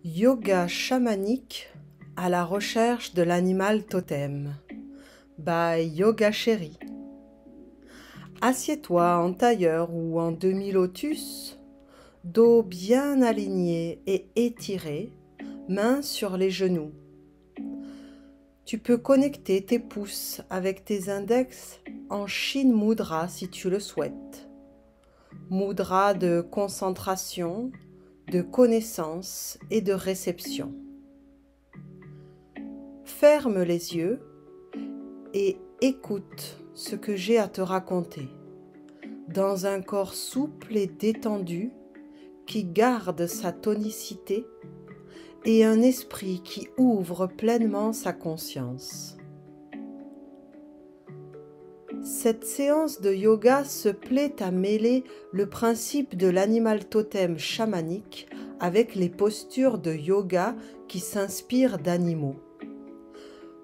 Yoga chamanique à la recherche de l'animal totem by Yoga Chéri. Assieds-toi en tailleur ou en demi-lotus, dos bien aligné et étiré, mains sur les genoux. Tu peux connecter tes pouces avec tes index en Shin Mudra si tu le souhaites. Mudra de concentration, de connaissance et de réception. Ferme les yeux et écoute ce que j'ai à te raconter, dans un corps souple et détendu qui garde sa tonicité et un esprit qui ouvre pleinement sa conscience. Cette séance de yoga se plaît à mêler le principe de l'animal totem chamanique avec les postures de yoga qui s'inspirent d'animaux.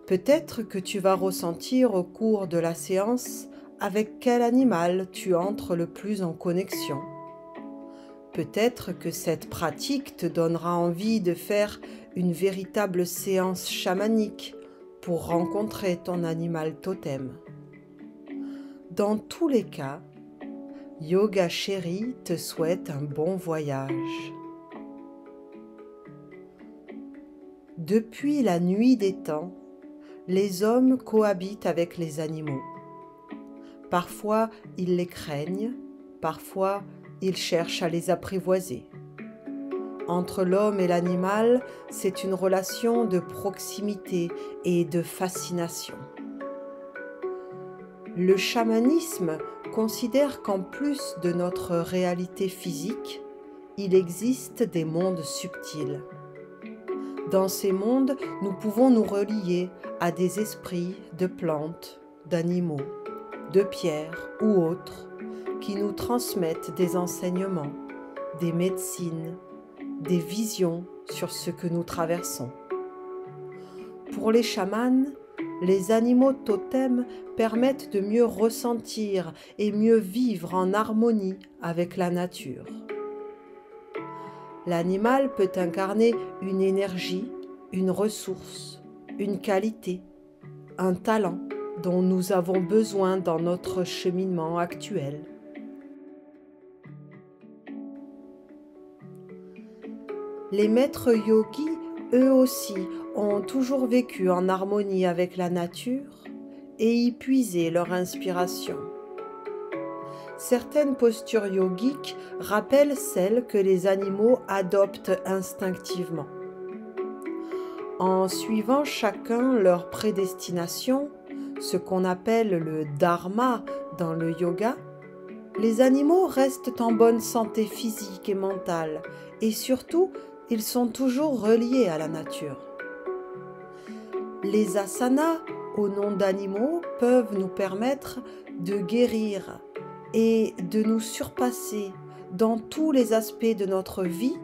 Peut-être que tu vas ressentir au cours de la séance avec quel animal tu entres le plus en connexion. Peut-être que cette pratique te donnera envie de faire une véritable séance chamanique pour rencontrer ton animal totem. Dans tous les cas, Yoga Chéri te souhaite un bon voyage. Depuis la nuit des temps, les hommes cohabitent avec les animaux. Parfois, ils les craignent, parfois, ils cherchent à les apprivoiser. Entre l'homme et l'animal, c'est une relation de proximité et de fascination. Le chamanisme considère qu'en plus de notre réalité physique, il existe des mondes subtils. Dans ces mondes, nous pouvons nous relier à des esprits de plantes, d'animaux, de pierres ou autres qui nous transmettent des enseignements, des médecines, des visions sur ce que nous traversons. Pour les chamans, les animaux totems permettent de mieux ressentir et mieux vivre en harmonie avec la nature. L'animal peut incarner une énergie, une ressource, une qualité, un talent dont nous avons besoin dans notre cheminement actuel. Les maîtres yogis, eux aussi, ont toujours vécu en harmonie avec la nature et y puisé leur inspiration. Certaines postures yogiques rappellent celles que les animaux adoptent instinctivement. En suivant chacun leur prédestination, ce qu'on appelle le dharma dans le yoga, les animaux restent en bonne santé physique et mentale et surtout, ils sont toujours reliés à la nature. Les asanas, au nom d'animaux, peuvent nous permettre de guérir et de nous surpasser dans tous les aspects de notre vie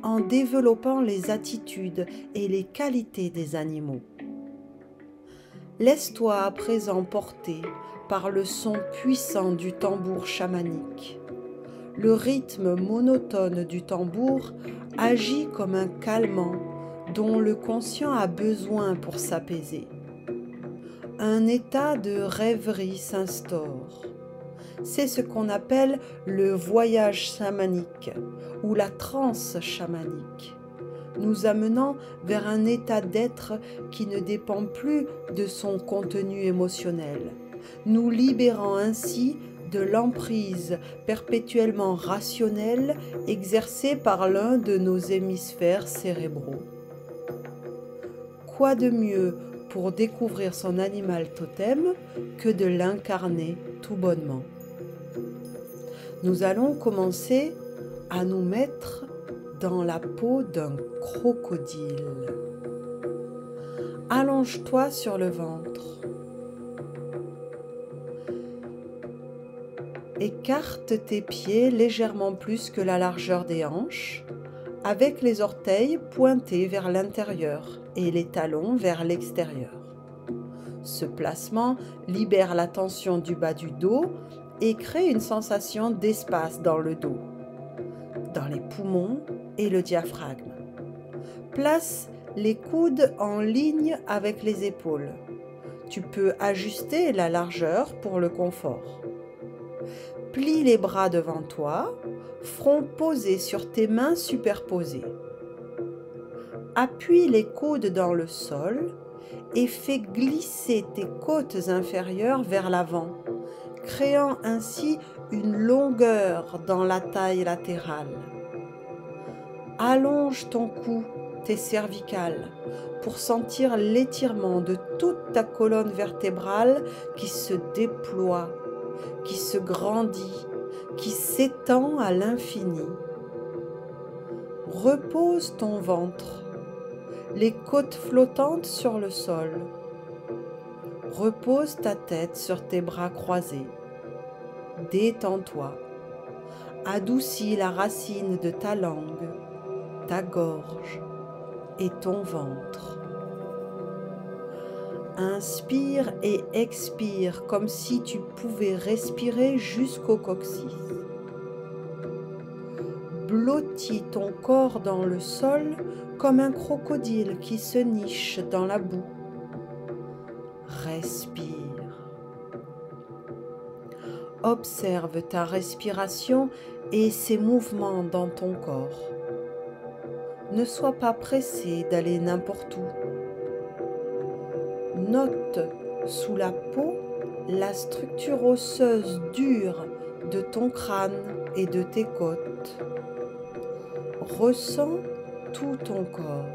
en développant les attitudes et les qualités des animaux. Laisse-toi à présent porter par le son puissant du tambour chamanique. Le rythme monotone du tambour agit comme un calmant dont le conscient a besoin pour s'apaiser. Un état de rêverie s'instaure. C'est ce qu'on appelle le voyage chamanique ou la transe chamanique, nous amenant vers un état d'être qui ne dépend plus de son contenu émotionnel, nous libérant ainsi de l'emprise perpétuellement rationnelle exercée par l'un de nos hémisphères cérébraux. Quoi de mieux pour découvrir son animal totem que de l'incarner tout bonnement? Nous allons commencer à nous mettre dans la peau d'un crocodile. Allonge-toi sur le ventre. Écarte tes pieds légèrement plus que la largeur des hanches, avec les orteils pointés vers l'intérieur et les talons vers l'extérieur. Ce placement libère la tension du bas du dos et crée une sensation d'espace dans le dos, dans les poumons et le diaphragme. Place les coudes en ligne avec les épaules. Tu peux ajuster la largeur pour le confort. Plie les bras devant toi, front posé sur tes mains superposées. Appuie les coudes dans le sol et fais glisser tes côtes inférieures vers l'avant, créant ainsi une longueur dans la taille latérale. Allonge ton cou, tes cervicales, pour sentir l'étirement de toute ta colonne vertébrale qui se déploie, qui se grandit, qui s'étend à l'infini. Repose ton ventre, les côtes flottantes sur le sol. Repose ta tête sur tes bras croisés. Détends-toi. Adoucis la racine de ta langue, ta gorge et ton ventre. Inspire et expire comme si tu pouvais respirer jusqu'au coccyx. Blottis ton corps dans le sol comme un crocodile qui se niche dans la boue. Respire. Observe ta respiration et ses mouvements dans ton corps. Ne sois pas pressé d'aller n'importe où. Note sous la peau la structure osseuse dure de ton crâne et de tes côtes. Ressens tout ton corps.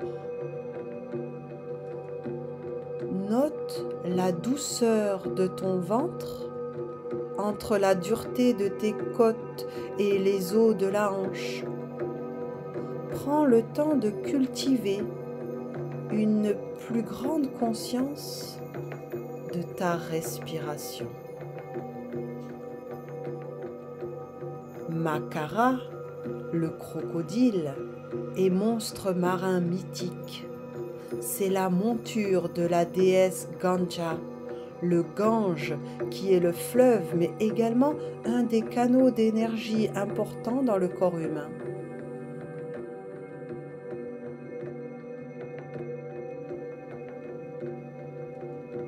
Note la douceur de ton ventre entre la dureté de tes côtes et les os de la hanche. Prends le temps de cultiver une plus grande conscience de ta respiration. Makara, le crocodile, est monstre marin mythique. C'est la monture de la déesse Ganga, le Gange qui est le fleuve mais également un des canaux d'énergie importants dans le corps humain.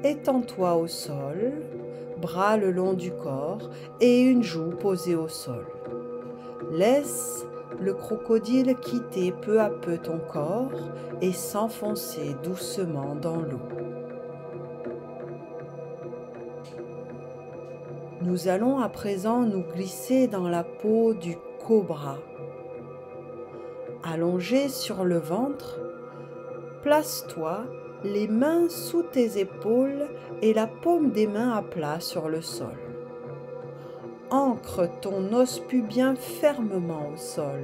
Étends-toi au sol, bras le long du corps et une joue posée au sol. Laisse le crocodile quitter peu à peu ton corps et s'enfoncer doucement dans l'eau. Nous allons à présent nous glisser dans la peau du cobra. Allongé sur le ventre, place-toi les mains sous tes épaules et la paume des mains à plat sur le sol. Ancre ton os pubien fermement au sol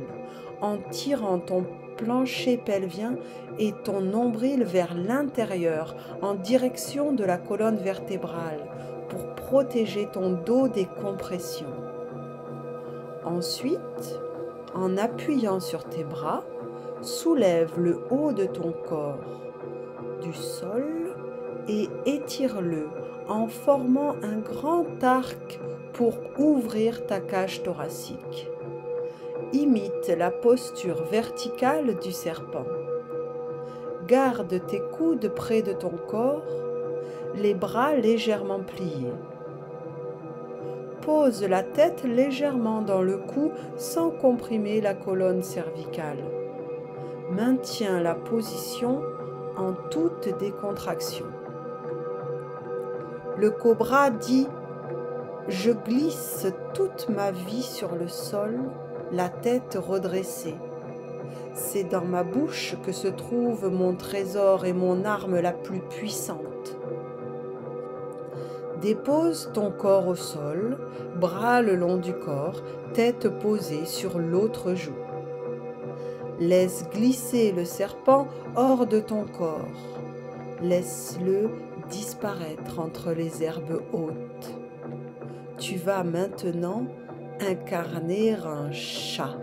en tirant ton plancher pelvien et ton nombril vers l'intérieur en direction de la colonne vertébrale pour protéger ton dos des compressions. Ensuite, en appuyant sur tes bras, soulève le haut de ton corps du sol et étire-le en formant un grand arc pour ouvrir ta cage thoracique. Imite la posture verticale du serpent. Garde tes coudes près de ton corps, les bras légèrement pliés. Pose la tête légèrement dans le cou sans comprimer la colonne cervicale. Maintiens la position en toute décontraction. Le cobra dit « Je glisse toute ma vie sur le sol, la tête redressée. C'est dans ma bouche que se trouve mon trésor et mon arme la plus puissante. » Dépose ton corps au sol, bras le long du corps, tête posée sur l'autre joue. Laisse glisser le serpent hors de ton corps. Laisse-le disparaître entre les herbes hautes. Tu vas maintenant incarner un chat.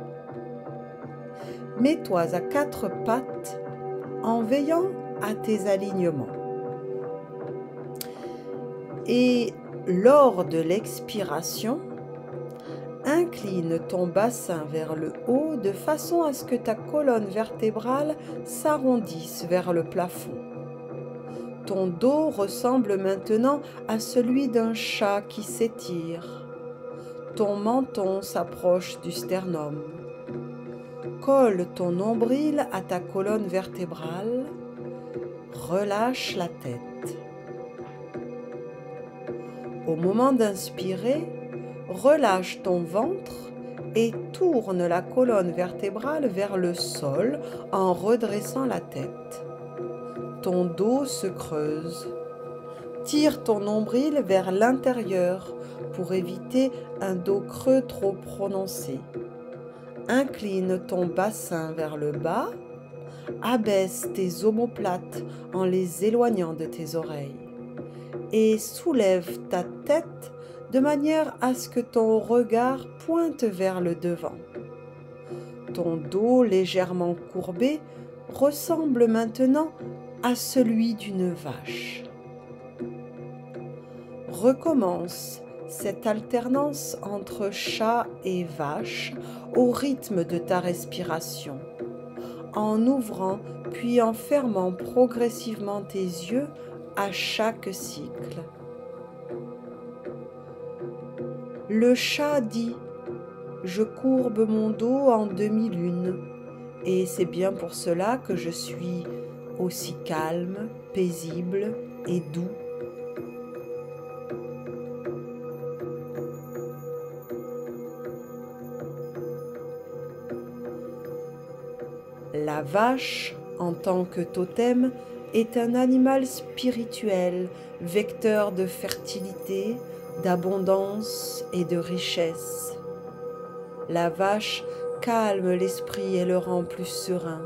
Mets-toi à quatre pattes en veillant à tes alignements. Et lors de l'expiration, incline ton bassin vers le haut de façon à ce que ta colonne vertébrale s'arrondisse vers le plafond. Ton dos ressemble maintenant à celui d'un chat qui s'étire. Ton menton s'approche du sternum. Colle ton nombril à ta colonne vertébrale. Relâche la tête. Au moment d'inspirer, relâche ton ventre et tourne la colonne vertébrale vers le sol en redressant la tête. Ton dos se creuse. Tire ton nombril vers l'intérieur pour éviter un dos creux trop prononcé. Incline ton bassin vers le bas. Abaisse tes omoplates en les éloignant de tes oreilles. Et soulève ta tête de manière à ce que ton regard pointe vers le devant. Ton dos légèrement courbé ressemble maintenant à celui d'une vache. Recommence cette alternance entre chat et vache au rythme de ta respiration, en ouvrant puis en fermant progressivement tes yeux à chaque cycle. Le chat dit « Je courbe mon dos en demi-lune et c'est bien pour cela que je suis aussi calme, paisible et doux. » La vache, en tant que totem, est un animal spirituel, vecteur de fertilité, d'abondance et de richesse. La vache calme l'esprit et le rend plus serein.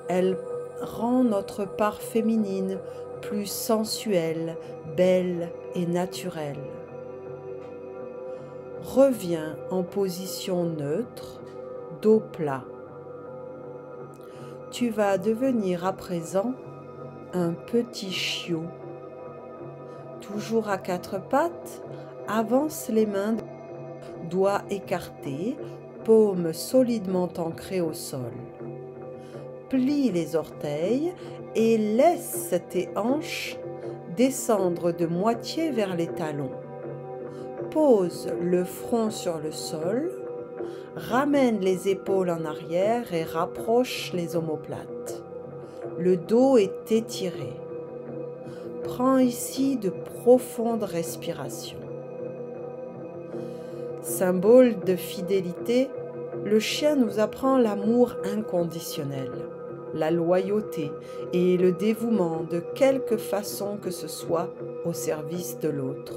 Elle rend notre part féminine plus sensuelle, belle et naturelle. Reviens en position neutre, dos plat. Tu vas devenir à présent un petit chiot. Toujours à quatre pattes, avance les mains, doigts écartés, paumes solidement ancrées au sol. Plie les orteils et laisse tes hanches descendre de moitié vers les talons. Pose le front sur le sol. Ramène les épaules en arrière et rapproche les omoplates. Le dos est étiré. Prends ici de profondes respirations. Symbole de fidélité, le chien nous apprend l'amour inconditionnel, la loyauté et le dévouement de quelque façon que ce soit au service de l'autre.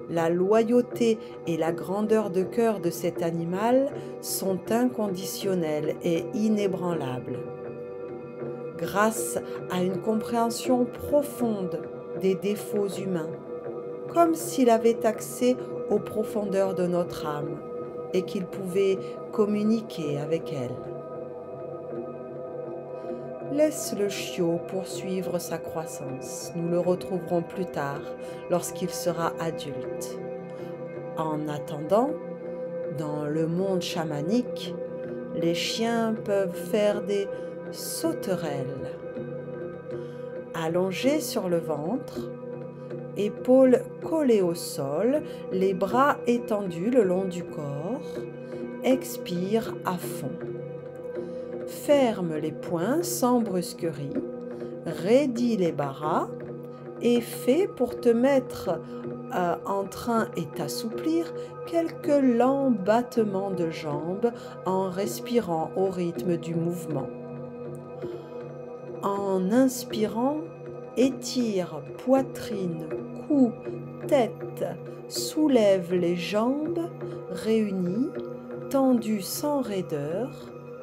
La loyauté et la grandeur de cœur de cet animal sont inconditionnelles et inébranlables. Grâce à une compréhension profonde des défauts humains, comme s'il avait accès aux profondeurs de notre âme et qu'il pouvait communiquer avec elle. Laisse le chiot poursuivre sa croissance. Nous le retrouverons plus tard lorsqu'il sera adulte. En attendant, dans le monde chamanique, les chiens peuvent faire des sauterelles. Allongés sur le ventre, épaules collées au sol, les bras étendus le long du corps, expire à fond. Ferme les poings sans brusquerie, raidis les barras et fais pour te mettre en train et t'assouplir quelques lents battements de jambes en respirant au rythme du mouvement. En inspirant, étire poitrine, cou, tête, soulève les jambes réunies, tendues sans raideur,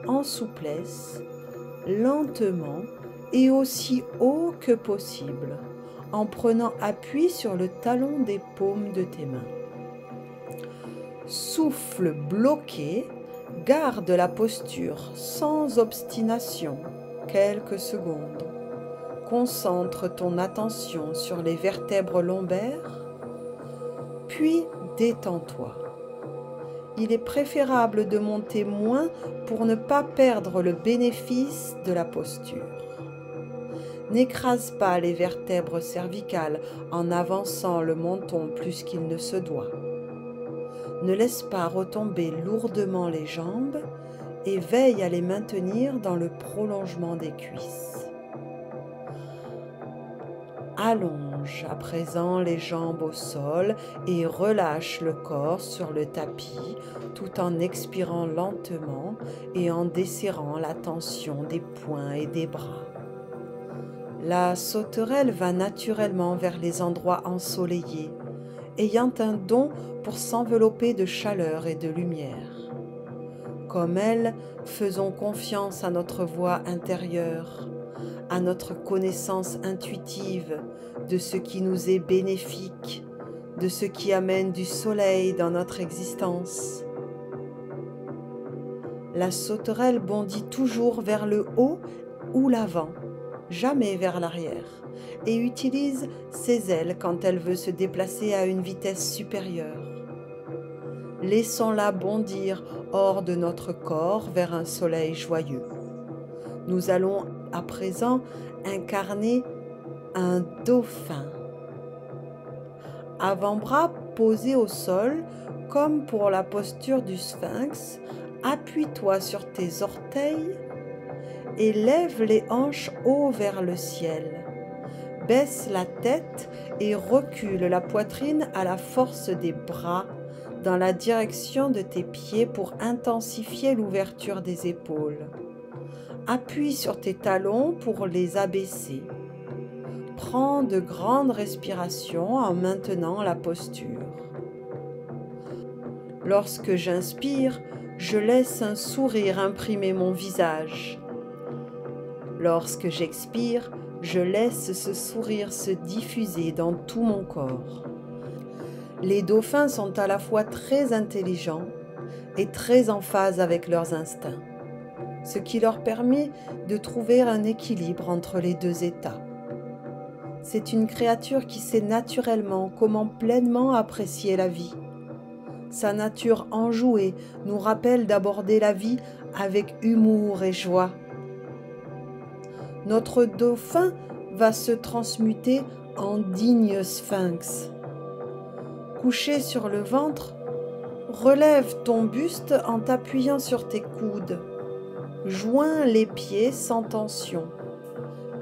en souplesse, lentement et aussi haut que possible, en prenant appui sur le talon des paumes de tes mains. Souffle bloqué, garde la posture sans obstination quelques secondes. Concentre ton attention sur les vertèbres lombaires, puis détends-toi. il est préférable de monter moins pour ne pas perdre le bénéfice de la posture. N'écrase pas les vertèbres cervicales en avançant le menton plus qu'il ne se doit. Ne laisse pas retomber lourdement les jambes et veille à les maintenir dans le prolongement des cuisses. Allonge à présent les jambes au sol et relâche le corps sur le tapis tout en expirant lentement et en desserrant la tension des poings et des bras. La sauterelle va naturellement vers les endroits ensoleillés, ayant un don pour s'envelopper de chaleur et de lumière. Comme elle, faisons confiance à notre voix intérieure, à notre connaissance intuitive de ce qui nous est bénéfique, de ce qui amène du soleil dans notre existence. La sauterelle bondit toujours vers le haut ou l'avant, jamais vers l'arrière, et utilise ses ailes quand elle veut se déplacer à une vitesse supérieure. Laissons-la bondir hors de notre corps vers un soleil joyeux. Nous allons à présent incarner un dauphin. Avant-bras posés au sol, comme pour la posture du sphinx, appuie-toi sur tes orteils et lève les hanches haut vers le ciel. Baisse la tête et recule la poitrine à la force des bras dans la direction de tes pieds pour intensifier l'ouverture des épaules. Appuie sur tes talons pour les abaisser. Prends de grandes respirations en maintenant la posture. Lorsque j'inspire, je laisse un sourire imprimer mon visage. Lorsque j'expire, je laisse ce sourire se diffuser dans tout mon corps. Les dauphins sont à la fois très intelligents et très en phase avec leurs instincts, ce qui leur permet de trouver un équilibre entre les deux états. C'est une créature qui sait naturellement comment pleinement apprécier la vie. Sa nature enjouée nous rappelle d'aborder la vie avec humour et joie. Notre dauphin va se transmuter en digne sphinx. Couché sur le ventre, relève ton buste en t'appuyant sur tes coudes. Joins les pieds sans tension.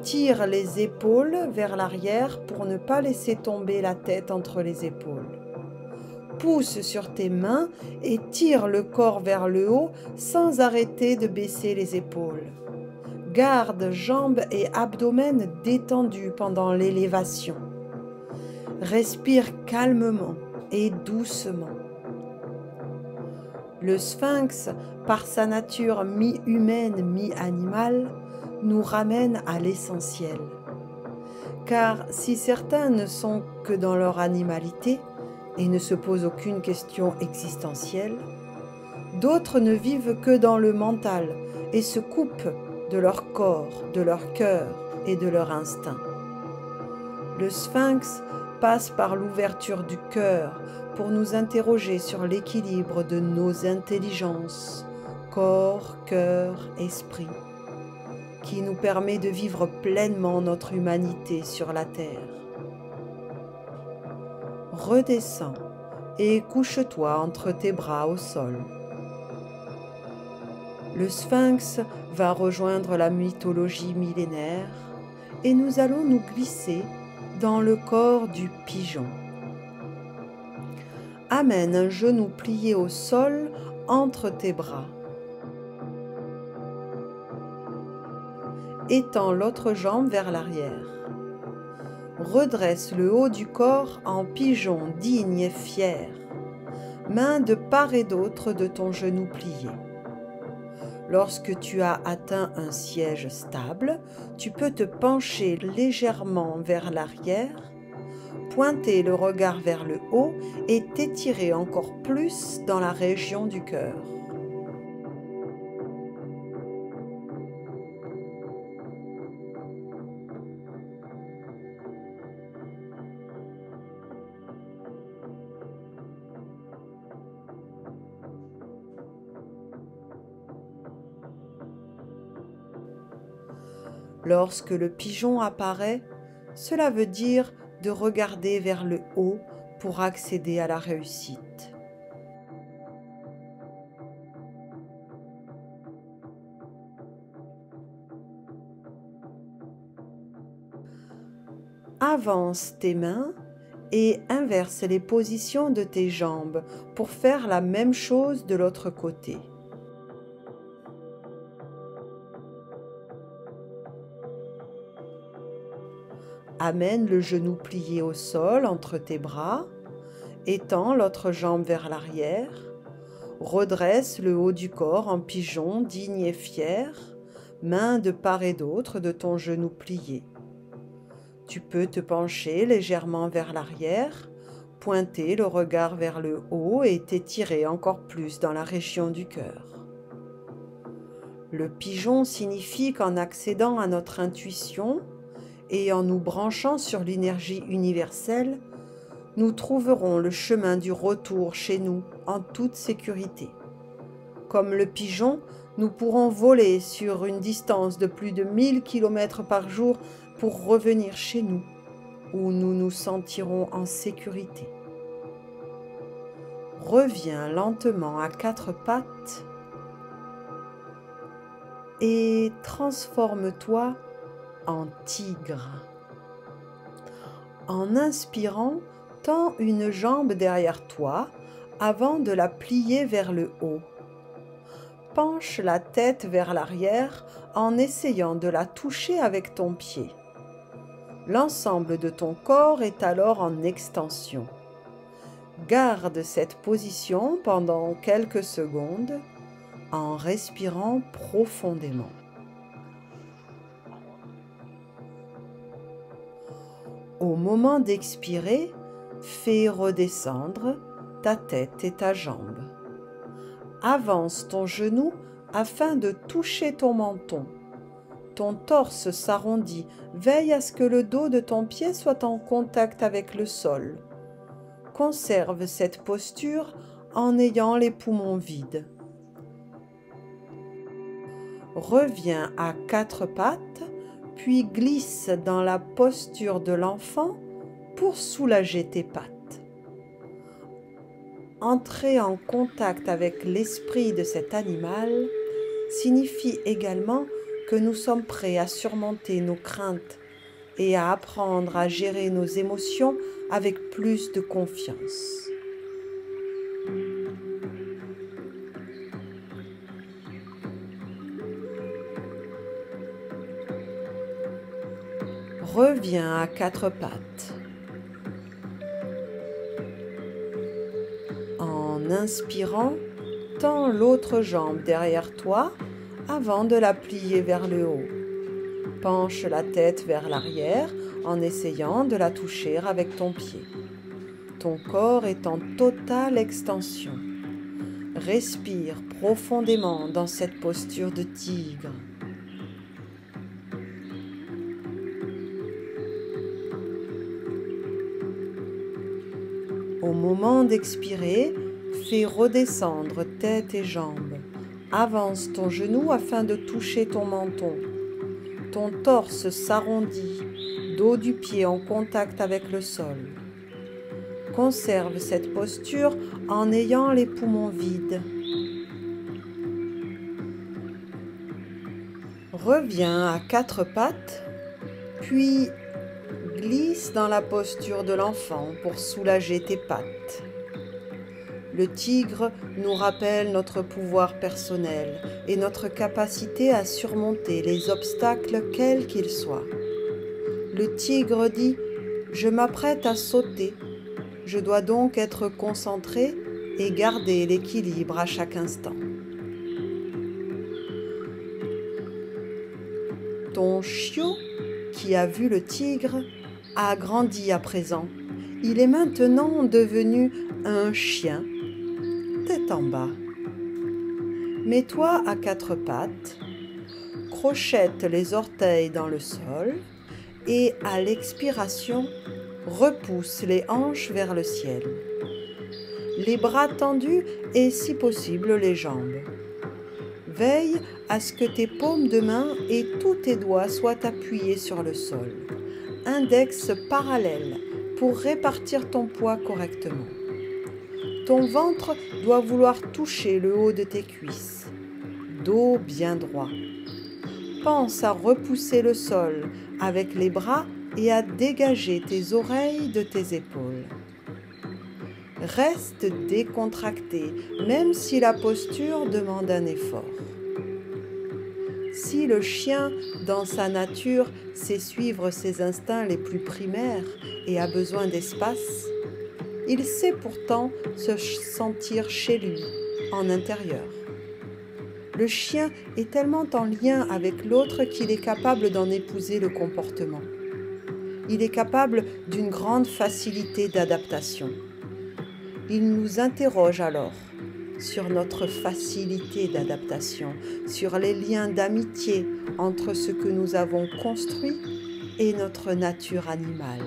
Tire les épaules vers l'arrière pour ne pas laisser tomber la tête entre les épaules. Pousse sur tes mains et tire le corps vers le haut sans arrêter de baisser les épaules. Garde jambes et abdomen détendus pendant l'élévation. Respire calmement et doucement. Le sphinx, par sa nature mi-humaine, mi-animale, nous ramène à l'essentiel. Car si certains ne sont que dans leur animalité et ne se posent aucune question existentielle, d'autres ne vivent que dans le mental et se coupent de leur corps, de leur cœur et de leur instinct. Le sphinx passe par l'ouverture du cœur pour nous interroger sur l'équilibre de nos intelligences, corps, cœur, esprit, qui nous permet de vivre pleinement notre humanité sur la terre. Redescends et couche-toi entre tes bras au sol. Le sphinx va rejoindre la mythologie millénaire et nous allons nous glisser dans le corps du pigeon. Amène un genou plié au sol entre tes bras. Étends l'autre jambe vers l'arrière. Redresse le haut du corps en pigeon digne et fier. Main de part et d'autre de ton genou plié. Lorsque tu as atteint un siège stable, tu peux te pencher légèrement vers l'arrière, pointer le regard vers le haut et t'étirer encore plus dans la région du cœur. Lorsque le pigeon apparaît, cela veut dire de regarder vers le haut pour accéder à la réussite. Avance tes mains et inverse les positions de tes jambes pour faire la même chose de l'autre côté. Amène le genou plié au sol entre tes bras, étends l'autre jambe vers l'arrière, redresse le haut du corps en pigeon digne et fier, main de part et d'autre de ton genou plié. Tu peux te pencher légèrement vers l'arrière, pointer le regard vers le haut et t'étirer encore plus dans la région du cœur. Le pigeon signifie qu'en accédant à notre intuition et en nous branchant sur l'énergie universelle, nous trouverons le chemin du retour chez nous en toute sécurité. Comme le pigeon, nous pourrons voler sur une distance de plus de 1000 km par jour pour revenir chez nous, où nous nous sentirons en sécurité. Reviens lentement à quatre pattes et transforme-toi en tigre. En inspirant, tends une jambe derrière toi avant de la plier vers le haut. Penche la tête vers l'arrière en essayant de la toucher avec ton pied. L'ensemble de ton corps est alors en extension. Garde cette position pendant quelques secondes en respirant profondément. Au moment d'expirer, fais redescendre ta tête et ta jambe. Avance ton genou afin de toucher ton menton. Ton torse s'arrondit. Veille à ce que le dos de ton pied soit en contact avec le sol. Conserve cette posture en ayant les poumons vides. Reviens à quatre pattes, puis glisse dans la posture de l'enfant pour soulager tes pattes. Entrer en contact avec l'esprit de cet animal signifie également que nous sommes prêts à surmonter nos craintes et à apprendre à gérer nos émotions avec plus de confiance. Reviens à quatre pattes. En inspirant, tends l'autre jambe derrière toi avant de la plier vers le haut. Penche la tête vers l'arrière en essayant de la toucher avec ton pied. Ton corps est en totale extension. Respire profondément dans cette posture de tigre. Au moment d'expirer, fais redescendre tête et jambes. Avance ton genou afin de toucher ton menton. Ton torse s'arrondit, dos du pied en contact avec le sol. Conserve cette posture en ayant les poumons vides. Reviens à quatre pattes, puis glisse dans la posture de l'enfant pour soulager tes pattes. Le tigre nous rappelle notre pouvoir personnel et notre capacité à surmonter les obstacles quels qu'ils soient. Le tigre dit « Je m'apprête à sauter ». Je dois donc être concentré et garder l'équilibre à chaque instant. Ton chiot, qui a vu le tigre, a grandi à présent. Il est maintenant devenu un chien, tête en bas. Mets-toi à quatre pattes, crochette les orteils dans le sol et à l'expiration, repousse les hanches vers le ciel. Les bras tendus et si possible les jambes. Veille à ce que tes paumes de main et tous tes doigts soient appuyés sur le sol. Index parallèle pour répartir ton poids correctement. Ton ventre doit vouloir toucher le haut de tes cuisses. Dos bien droit. Pense à repousser le sol avec les bras et à dégager tes oreilles de tes épaules. Reste décontracté, même si la posture demande un effort. Si le chien, dans sa nature, sait suivre ses instincts les plus primaires et a besoin d'espace, il sait pourtant se sentir chez lui, en intérieur. Le chien est tellement en lien avec l'autre qu'il est capable d'en épouser le comportement. Il est capable d'une grande facilité d'adaptation. Il nous interroge alors sur notre facilité d'adaptation, sur les liens d'amitié entre ce que nous avons construit et notre nature animale.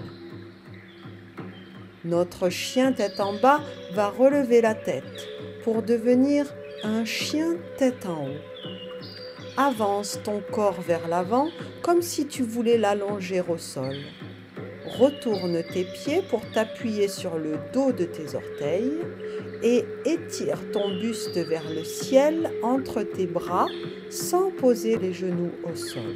Notre chien tête en bas va relever la tête pour devenir un chien tête en haut. Avance ton corps vers l'avant comme si tu voulais l'allonger au sol. Retourne tes pieds pour t'appuyer sur le dos de tes orteils et étire ton buste vers le ciel entre tes bras sans poser les genoux au sol.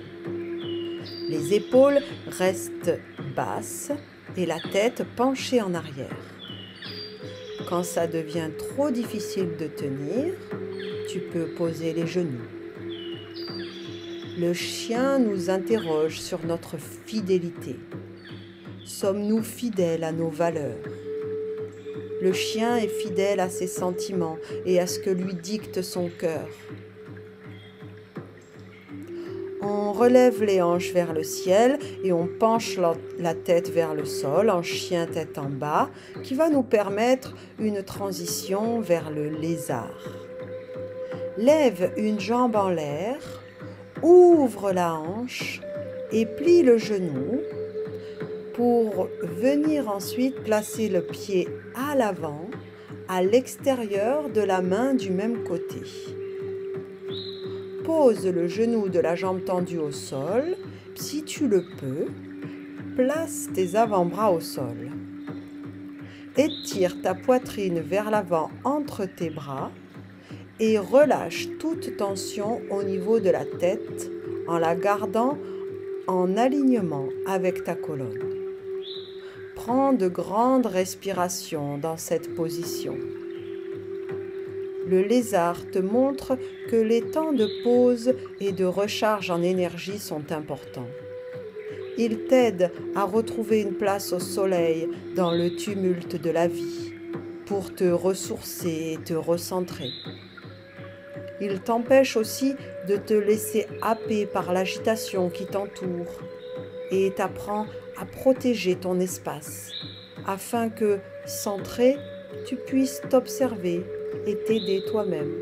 Les épaules restent basses et la tête penchée en arrière. Quand ça devient trop difficile de tenir, tu peux poser les genoux. Le chien nous interroge sur notre fidélité. Sommes-nous fidèles à nos valeurs? Le chien est fidèle à ses sentiments et à ce que lui dicte son cœur. On relève les hanches vers le ciel et on penche la tête vers le sol en chien tête en bas, qui va nous permettre une transition vers le lézard. Lève une jambe en l'air, ouvre la hanche et plie le genou pour venir ensuite placer le pied à l'avant, à l'extérieur de la main du même côté. Pose le genou de la jambe tendue au sol. Si tu le peux, place tes avant-bras au sol. Étire ta poitrine vers l'avant entre tes bras et relâche toute tension au niveau de la tête en la gardant en alignement avec ta colonne. Prends de grandes respirations dans cette position. Le lézard te montre que les temps de pause et de recharge en énergie sont importants. Il t'aide à retrouver une place au soleil dans le tumulte de la vie, pour te ressourcer et te recentrer. Il t'empêche aussi de te laisser happer par l'agitation qui t'entoure et t'apprend à protéger ton espace, afin que, centré, tu puisses t'observer et t'aider toi-même.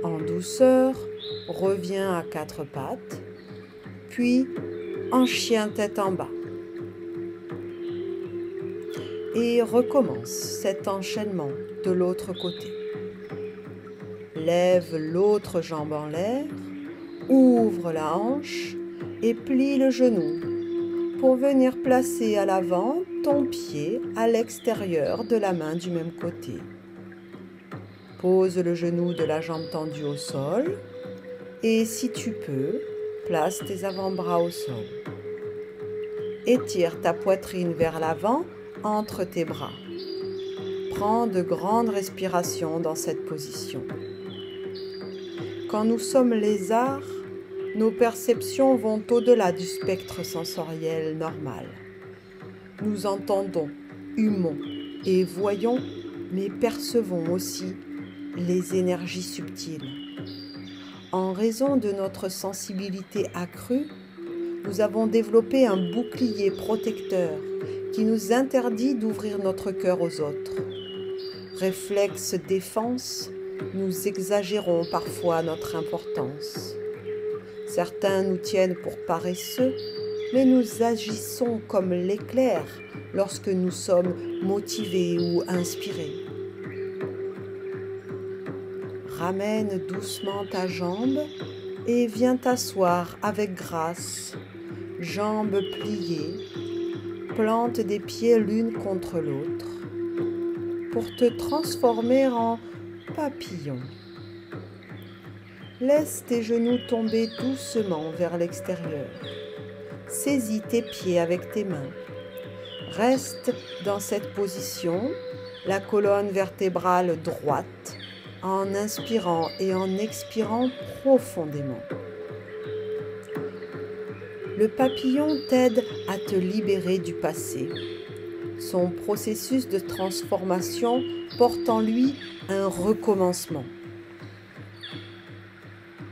En douceur, reviens à quatre pattes, puis en chien tête en bas. Et recommence cet enchaînement de l'autre côté. Lève l'autre jambe en l'air, ouvre la hanche et plie le genou pour venir placer à l'avant ton pied à l'extérieur de la main du même côté. Pose le genou de la jambe tendue au sol et si tu peux, place tes avant-bras au sol. Étire ta poitrine vers l'avant entre tes bras. Prends de grandes respirations dans cette position. Quand nous sommes lézards, nos perceptions vont au-delà du spectre sensoriel normal. Nous entendons, humons et voyons, mais percevons aussi les énergies subtiles. En raison de notre sensibilité accrue, nous avons développé un bouclier protecteur qui nous interdit d'ouvrir notre cœur aux autres. Réflexe défense, nous exagérons parfois notre importance. Certains nous tiennent pour paresseux, mais nous agissons comme l'éclair lorsque nous sommes motivés ou inspirés. Ramène doucement ta jambe et viens t'asseoir avec grâce, jambes pliées, plante des pieds l'une contre l'autre, pour te transformer en papillon. Laisse tes genoux tomber doucement vers l'extérieur. Saisis tes pieds avec tes mains. Reste dans cette position, la colonne vertébrale droite, en inspirant et en expirant profondément. Le papillon t'aide à te libérer du passé. Son processus de transformation porte en lui un recommencement.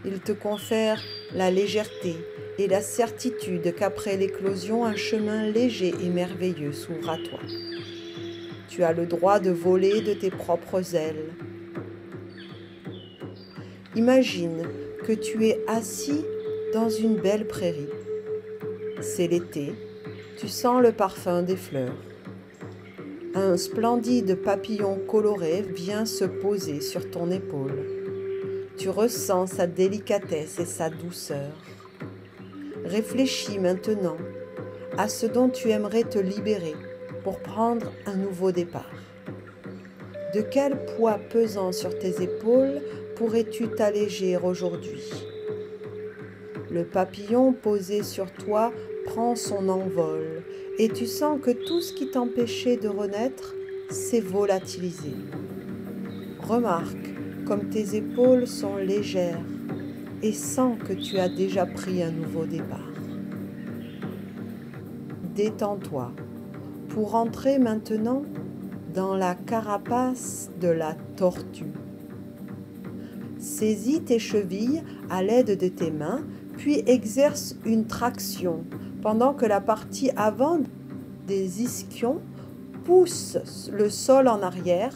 Il te confère la légèreté et la certitude qu'après l'éclosion, un chemin léger et merveilleux s'ouvre à toi. Tu as le droit de voler de tes propres ailes. Imagine que tu es assis dans une belle prairie. C'est l'été, tu sens le parfum des fleurs. Un splendide papillon coloré vient se poser sur ton épaule. Tu ressens sa délicatesse et sa douceur. Réfléchis maintenant à ce dont tu aimerais te libérer pour prendre un nouveau départ. De quel poids pesant sur tes épaules pourrais-tu t'alléger aujourd'hui? Le papillon posé sur toi prend son envol et tu sens que tout ce qui t'empêchait de renaître s'est volatilisé. Remarque comme tes épaules sont légères et sens que tu as déjà pris un nouveau départ. Détends-toi pour entrer maintenant dans la carapace de la tortue. Saisis tes chevilles à l'aide de tes mains, puis exerce une traction pendant que la partie avant des ischions pousse le sol en arrière,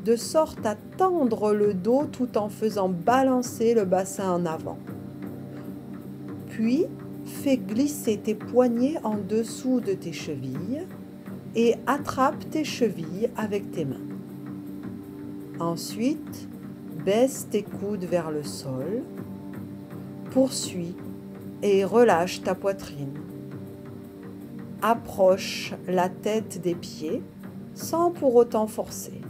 de sorte à tendre le dos tout en faisant balancer le bassin en avant. Puis, fais glisser tes poignets en dessous de tes chevilles et attrape tes chevilles avec tes mains. Ensuite, baisse tes coudes vers le sol, poursuis et relâche ta poitrine. Approche la tête des pieds sans pour autant forcer.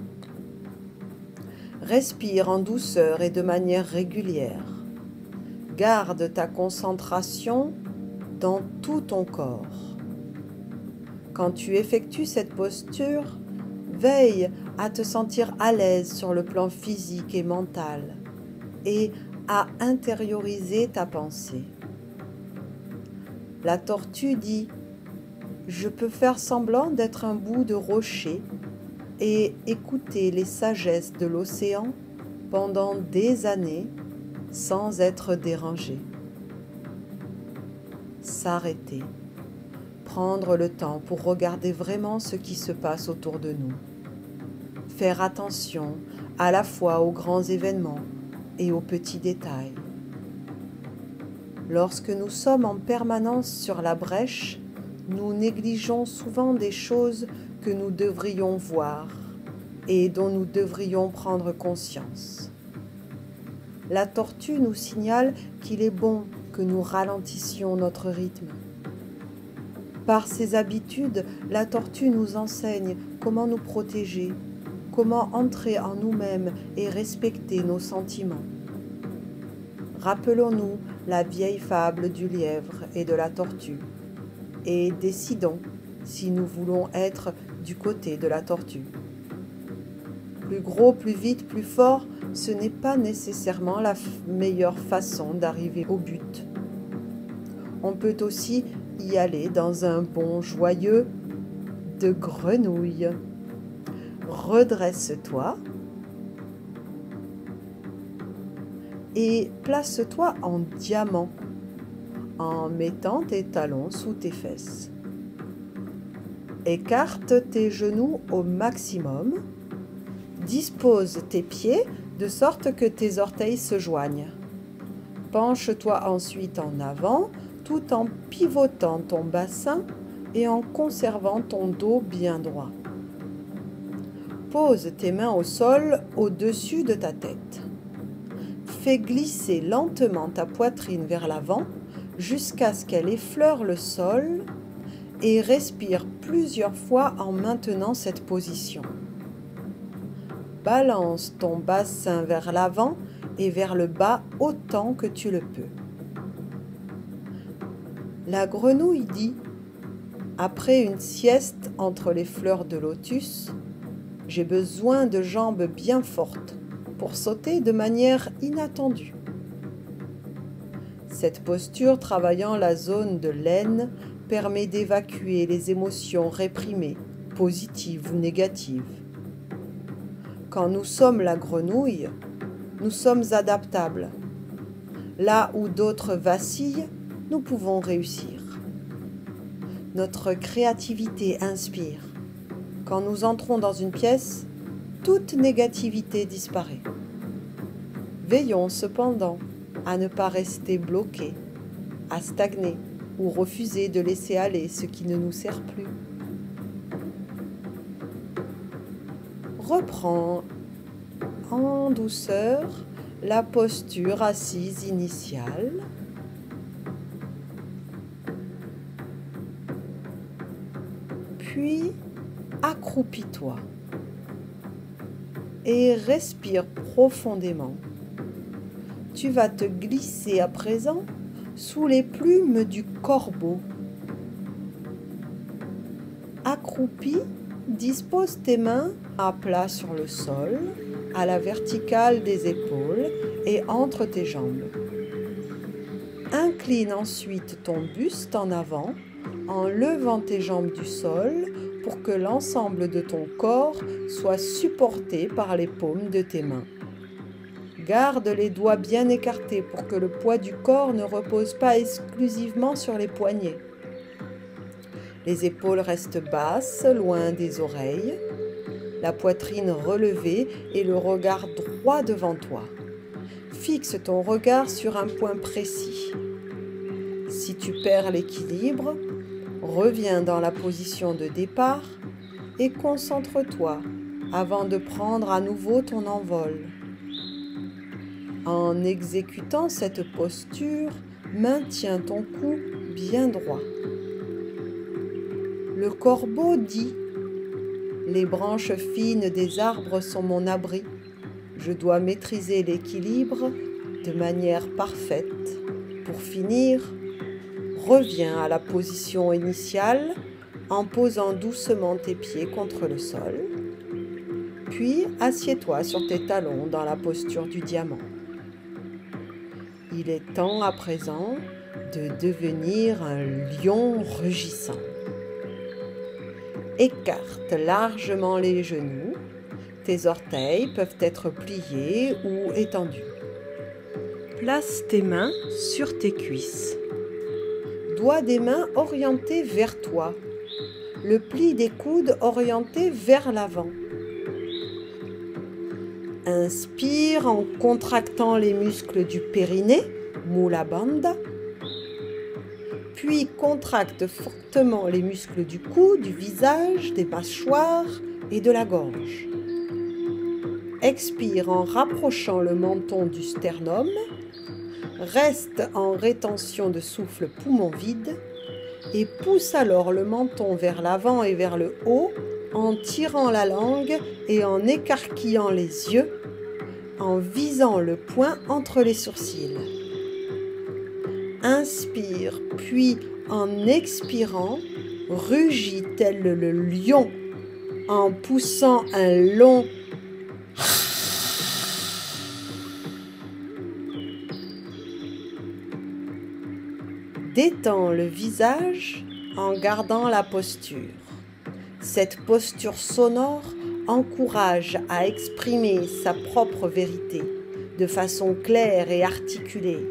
Respire en douceur et de manière régulière. Garde ta concentration dans tout ton corps. Quand tu effectues cette posture, veille à te sentir à l'aise sur le plan physique et mental et à intérioriser ta pensée. La tortue dit « Je peux faire semblant d'être un bout de rocher et écouter les sagesses de l'océan pendant des années sans être dérangé. » S'arrêter, prendre le temps pour regarder vraiment ce qui se passe autour de nous. Faire attention à la fois aux grands événements et aux petits détails. Lorsque nous sommes en permanence sur la brèche, nous négligeons souvent des choses que nous devrions voir et dont nous devrions prendre conscience. La tortue nous signale qu'il est bon que nous ralentissions notre rythme. Par ses habitudes, la tortue nous enseigne comment nous protéger, comment entrer en nous-mêmes et respecter nos sentiments. Rappelons-nous la vieille fable du lièvre et de la tortue et décidons si nous voulons être du côté de la tortue. Plus gros, plus vite, plus fort, ce n'est pas nécessairement la meilleure façon d'arriver au but. On peut aussi y aller dans un bond joyeux de grenouille. Redresse-toi et place-toi en diamant en mettant tes talons sous tes fesses. Écarte tes genoux au maximum. Dispose tes pieds de sorte que tes orteils se joignent. Penche-toi ensuite en avant tout en pivotant ton bassin et en conservant ton dos bien droit. Pose tes mains au sol au-dessus de ta tête. Fais glisser lentement ta poitrine vers l'avant jusqu'à ce qu'elle effleure le sol et respire plusieurs fois en maintenant cette position. Balance ton bassin vers l'avant et vers le bas autant que tu le peux. La grenouille dit, après une sieste entre les fleurs de lotus, j'ai besoin de jambes bien fortes pour sauter de manière inattendue. Cette posture travaillant la zone de l'aine permet d'évacuer les émotions réprimées, positives ou négatives. Quand nous sommes la grenouille, nous sommes adaptables. Là où d'autres vacillent, nous pouvons réussir. Notre créativité inspire. Quand nous entrons dans une pièce, toute négativité disparaît. Veillons cependant à ne pas rester bloqués, à stagner ou refuser de laisser aller ce qui ne nous sert plus. Reprends en douceur la posture assise initiale. Puis accroupis-toi et respire profondément. Tu vas te glisser à présent sous les plumes du corbeau. Accroupi, dispose tes mains à plat sur le sol, à la verticale des épaules et entre tes jambes. Incline ensuite ton buste en avant en levant tes jambes du sol pour que l'ensemble de ton corps soit supporté par les paumes de tes mains. Garde les doigts bien écartés pour que le poids du corps ne repose pas exclusivement sur les poignets. Les épaules restent basses, loin des oreilles, la poitrine relevée et le regard droit devant toi. Fixe ton regard sur un point précis. Si tu perds l'équilibre, reviens dans la position de départ et concentre-toi avant de prendre à nouveau ton envol. En exécutant cette posture, maintiens ton cou bien droit. Le corbeau dit « Les branches fines des arbres sont mon abri. Je dois maîtriser l'équilibre de manière parfaite. Pour finir, reviens à la position initiale en posant doucement tes pieds contre le sol. Puis assieds-toi sur tes talons dans la posture du diamant. Il est temps à présent de devenir un lion rugissant. Écarte largement les genoux. Tes orteils peuvent être pliés ou étendus. Place tes mains sur tes cuisses. Doigts des mains orientés vers toi. Le pli des coudes orienté vers l'avant. Inspire en contractant les muscles du périnée, Mula Bandha. Puis contracte fortement les muscles du cou, du visage, des mâchoires et de la gorge. Expire en rapprochant le menton du sternum. Reste en rétention de souffle poumon vide et pousse alors le menton vers l'avant et vers le haut en tirant la langue et en écarquillant les yeux, en visant le point entre les sourcils. Inspire, puis en expirant, rugis tel le lion en poussant un long Détends le visage en gardant la posture. Cette posture sonore encourage à exprimer sa propre vérité de façon claire et articulée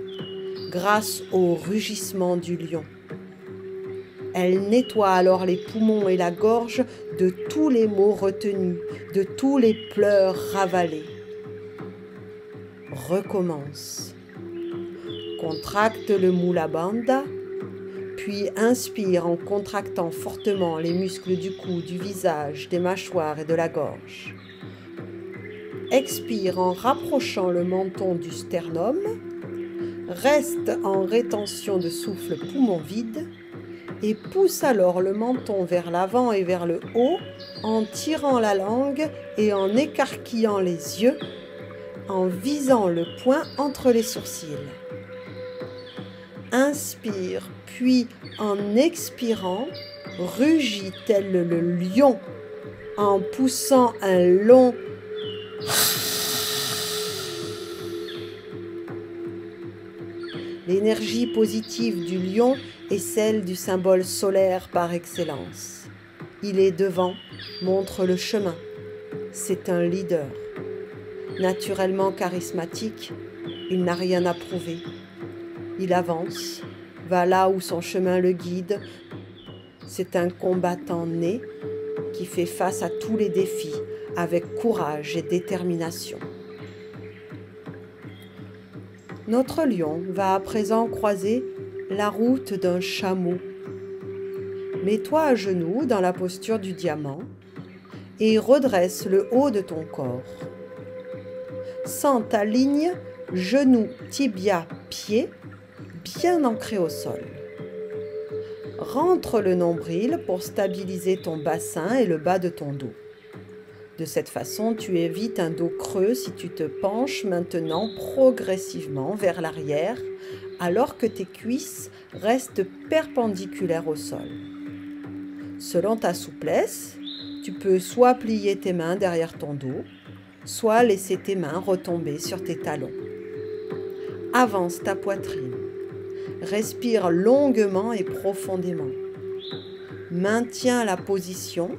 grâce au rugissement du lion. Elle nettoie alors les poumons et la gorge de tous les maux retenus, de tous les pleurs ravalés. Recommence. Contracte le Mula Bandha, puis inspire en contractant fortement les muscles du cou, du visage, des mâchoires et de la gorge. Expire en rapprochant le menton du sternum. Reste en rétention de souffle poumon vide et pousse alors le menton vers l'avant et vers le haut en tirant la langue et en écarquillant les yeux, en visant le point entre les sourcils. Inspire, puis en expirant, rugis tel le lion en poussant un long L'énergie positive du lion est celle du symbole solaire par excellence. Il est devant, montre le chemin. C'est un leader. Naturellement charismatique, il n'a rien à prouver. Il avance, va là où son chemin le guide. C'est un combattant né qui fait face à tous les défis avec courage et détermination. Notre lion va à présent croiser la route d'un chameau. Mets-toi à genoux dans la posture du diamant et redresse le haut de ton corps. Sens ta ligne genou, tibia, pied bien ancrée au sol. Rentre le nombril pour stabiliser ton bassin et le bas de ton dos. De cette façon, tu évites un dos creux si tu te penches maintenant progressivement vers l'arrière, alors que tes cuisses restent perpendiculaires au sol. Selon ta souplesse, tu peux soit plier tes mains derrière ton dos, soit laisser tes mains retomber sur tes talons. Avance ta poitrine. Respire longuement et profondément. Maintiens la position,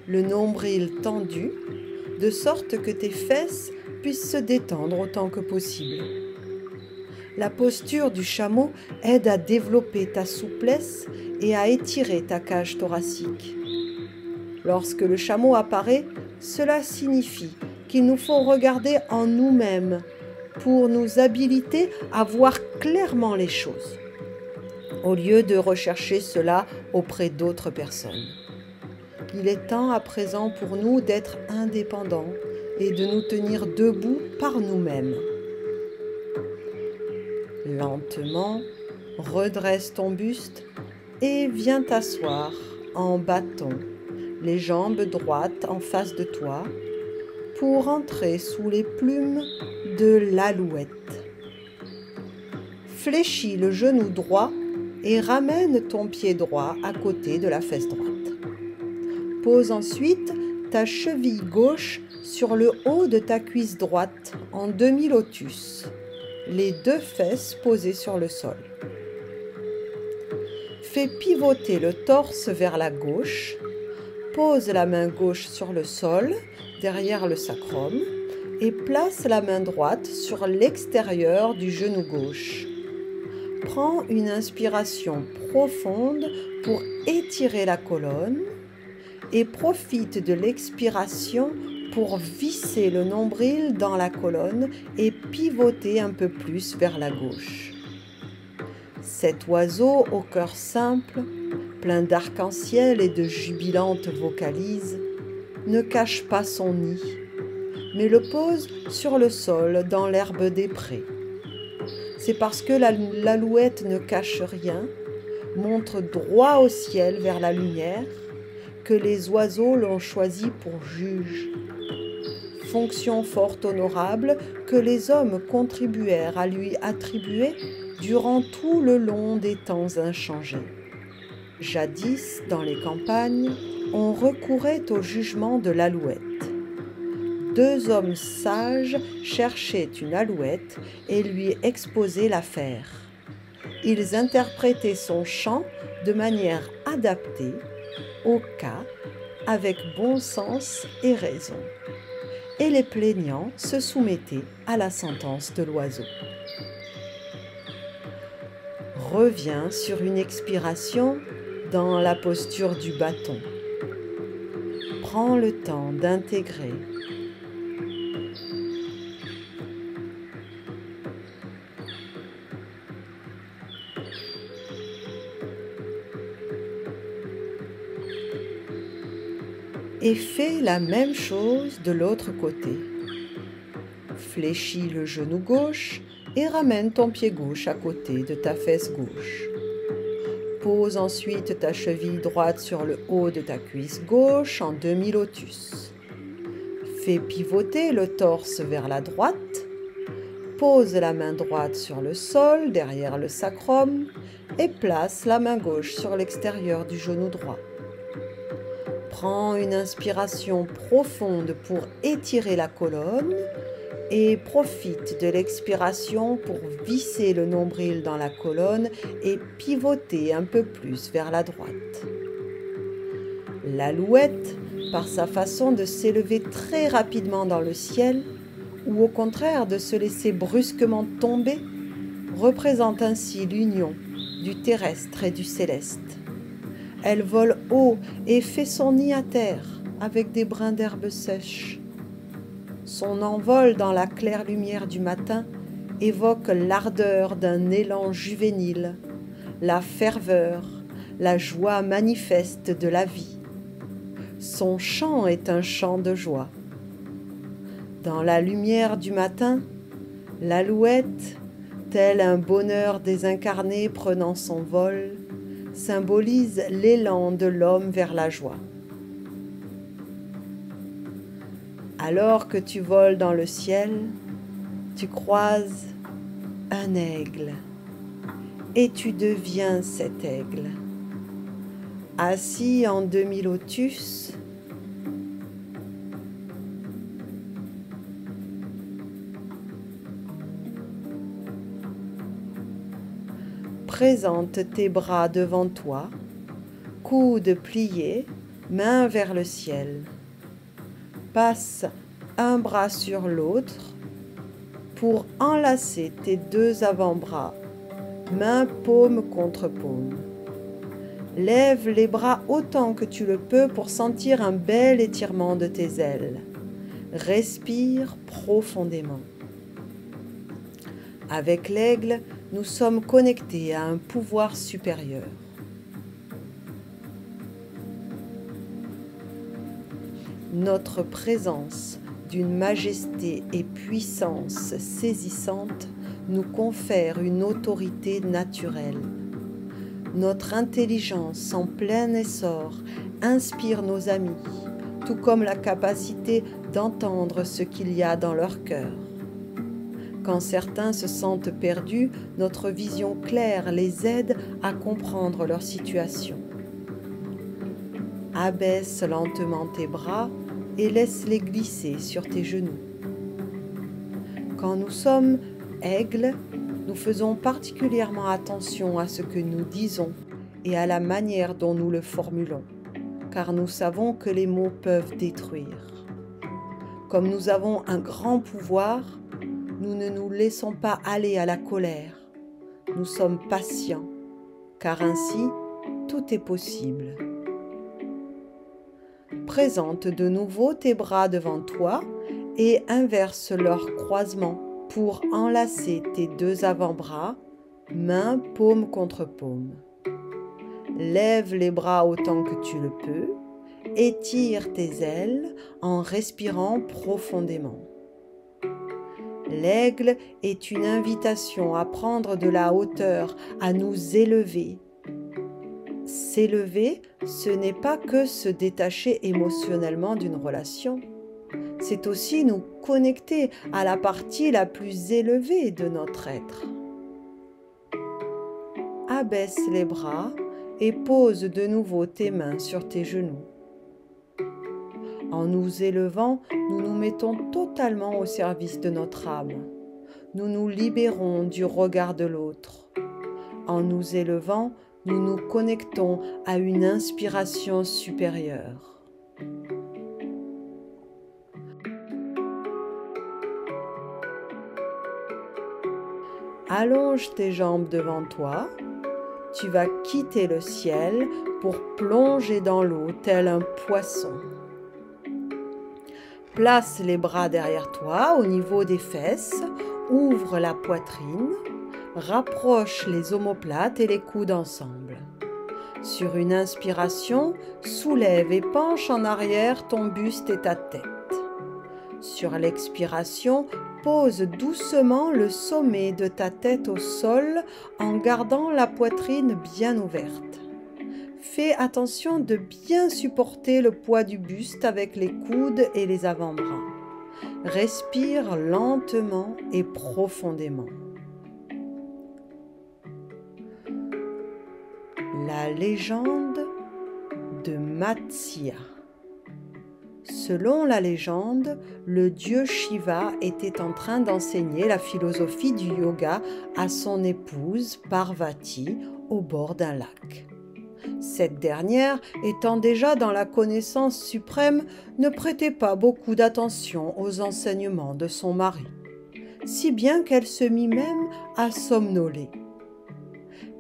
le nombril tendu, de sorte que tes fesses puissent se détendre autant que possible. La posture du chameau aide à développer ta souplesse et à étirer ta cage thoracique. Lorsque le chameau apparaît, cela signifie qu'il nous faut regarder en nous-mêmes pour nous habiliter à voir clairement les choses, au lieu de rechercher cela auprès d'autres personnes. Il est temps à présent pour nous d'être indépendants et de nous tenir debout par nous-mêmes. Lentement, redresse ton buste et viens t'asseoir en bâton, les jambes droites en face de toi, pour entrer sous les plumes de l'alouette. Fléchis le genou droit et ramène ton pied droit à côté de la fesse droite. Pose ensuite ta cheville gauche sur le haut de ta cuisse droite en demi-lotus, les deux fesses posées sur le sol. Fais pivoter le torse vers la gauche, pose la main gauche sur le sol, derrière le sacrum, et place la main droite sur l'extérieur du genou gauche. Prends une inspiration profonde pour étirer la colonne et profite de l'expiration pour visser le nombril dans la colonne et pivoter un peu plus vers la gauche. Cet oiseau au cœur simple, plein d'arc-en-ciel et de jubilantes vocalises, ne cache pas son nid, mais le pose sur le sol dans l'herbe des prés. C'est parce que l'alouette ne cache rien, montre droit au ciel vers la lumière, que les oiseaux l'ont choisi pour juge. Fonction fort honorable que les hommes contribuèrent à lui attribuer durant tout le long des temps inchangés. Jadis, dans les campagnes, on recourait au jugement de l'alouette. Deux hommes sages cherchaient une alouette et lui exposaient l'affaire. Ils interprétaient son chant de manière adaptée au cas, avec bon sens et raison. Et les plaignants se soumettaient à la sentence de l'oiseau. Reviens sur une expiration dans la posture du bâton. Prends le temps d'intégrer et fais la même chose de l'autre côté. fléchis le genou gauche et ramène ton pied gauche à côté de ta fesse gauche. Pose ensuite ta cheville droite sur le haut de ta cuisse gauche en demi-lotus. Fais pivoter le torse vers la droite. Pose la main droite sur le sol derrière le sacrum et place la main gauche sur l'extérieur du genou droit. Prends une inspiration profonde pour étirer la colonne et profite de l'expiration pour visser le nombril dans la colonne et pivoter un peu plus vers la droite. L'alouette, par sa façon de s'élever très rapidement dans le ciel, ou au contraire de se laisser brusquement tomber, représente ainsi l'union du terrestre et du céleste. Elle vole haut et fait son nid à terre avec des brins d'herbe sèche. Son envol dans la claire lumière du matin évoque l'ardeur d'un élan juvénile, la ferveur, la joie manifeste de la vie. Son chant est un chant de joie. Dans la lumière du matin, l'alouette, tel un bonheur désincarné prenant son vol, symbolise l'élan de l'homme vers la joie. Alors que tu voles dans le ciel, tu croises un aigle et tu deviens cet aigle. Assis en demi-lotus, présente tes bras devant toi, coudes pliés, mains vers le ciel. Passe un bras sur l'autre pour enlacer tes deux avant-bras, main paume contre paume. Lève les bras autant que tu le peux pour sentir un bel étirement de tes ailes. Respire profondément. Avec l'aigle, nous sommes connectés à un pouvoir supérieur. Notre présence d'une majesté et puissance saisissante nous confère une autorité naturelle. Notre intelligence en plein essor inspire nos amis, tout comme la capacité d'entendre ce qu'il y a dans leur cœur. Quand certains se sentent perdus, notre vision claire les aide à comprendre leur situation. Abaisse lentement tes bras et laisse-les glisser sur tes genoux. Quand nous sommes aigles, nous faisons particulièrement attention à ce que nous disons et à la manière dont nous le formulons, car nous savons que les mots peuvent détruire. Comme nous avons un grand pouvoir, nous ne nous laissons pas aller à la colère. Nous sommes patients, car ainsi, tout est possible. Présente de nouveau tes bras devant toi et inverse leur croisement pour enlacer tes deux avant-bras, main paume contre paume. Lève les bras autant que tu le peux, étire tes ailes en respirant profondément. L'aigle est une invitation à prendre de la hauteur, à nous élever. S'élever, ce n'est pas que se détacher émotionnellement d'une relation. C'est aussi nous connecter à la partie la plus élevée de notre être. Abaisse les bras et pose de nouveau tes mains sur tes genoux. En nous élevant, nous nous mettons totalement au service de notre âme. Nous nous libérons du regard de l'autre. En nous élevant, nous nous connectons à une inspiration supérieure. Allonge tes jambes devant toi. Tu vas quitter le ciel pour plonger dans l'eau tel un poisson. Place les bras derrière toi au niveau des fesses, ouvre la poitrine, rapproche les omoplates et les coudes ensemble. Sur une inspiration, soulève et penche en arrière ton buste et ta tête. Sur l'expiration, Pose doucement le sommet de ta tête au sol en gardant la poitrine bien ouverte. Fais attention de bien supporter le poids du buste avec les coudes et les avant-bras. Respire lentement et profondément. La légende de Matsya. Selon la légende, le dieu Shiva était en train d'enseigner la philosophie du yoga à son épouse Parvati au bord d'un lac. Cette dernière, étant déjà dans la connaissance suprême, ne prêtait pas beaucoup d'attention aux enseignements de son mari, si bien qu'elle se mit même à somnoler.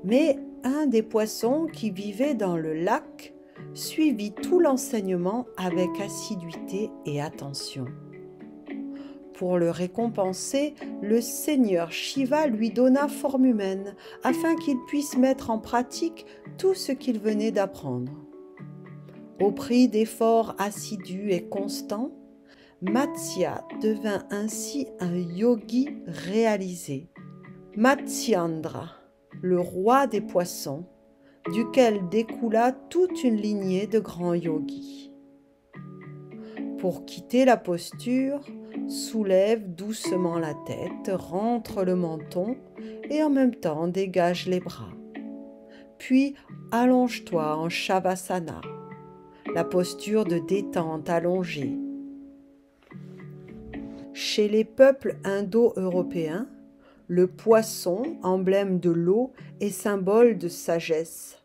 Mais un des poissons qui vivait dans le lac suivit tout l'enseignement avec assiduité et attention. Pour le récompenser, le Seigneur Shiva lui donna forme humaine afin qu'il puisse mettre en pratique tout ce qu'il venait d'apprendre. Au prix d'efforts assidus et constants, Matsya devint ainsi un yogi réalisé, Matsyandra, le roi des poissons, duquel découla toute une lignée de grands yogis. Pour quitter la posture, soulève doucement la tête, rentre le menton et en même temps dégage les bras. Puis allonge-toi en Shavasana, la posture de détente allongée. Chez les peuples indo-européens, le poisson, emblème de l'eau, est symbole de sagesse.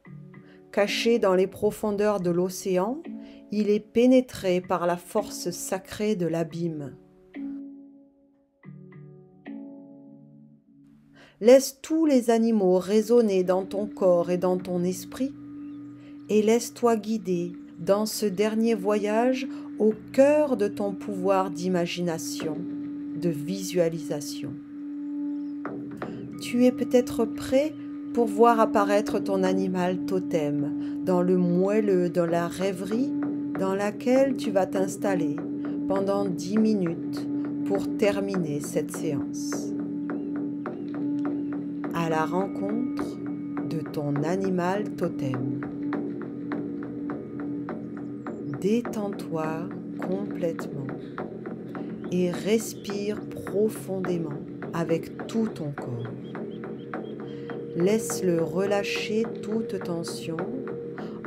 Caché dans les profondeurs de l'océan, il est pénétré par la force sacrée de l'abîme. Laisse tous les animaux résonner dans ton corps et dans ton esprit et laisse-toi guider dans ce dernier voyage au cœur de ton pouvoir d'imagination, de visualisation. Tu es peut-être prêt pour voir apparaître ton animal totem dans le moelleux de la rêverie dans laquelle tu vas t'installer pendant 10 minutes pour terminer cette séance. À la rencontre de ton animal totem. Détends-toi complètement et respire profondément avec tout ton corps. Laisse-le relâcher toute tension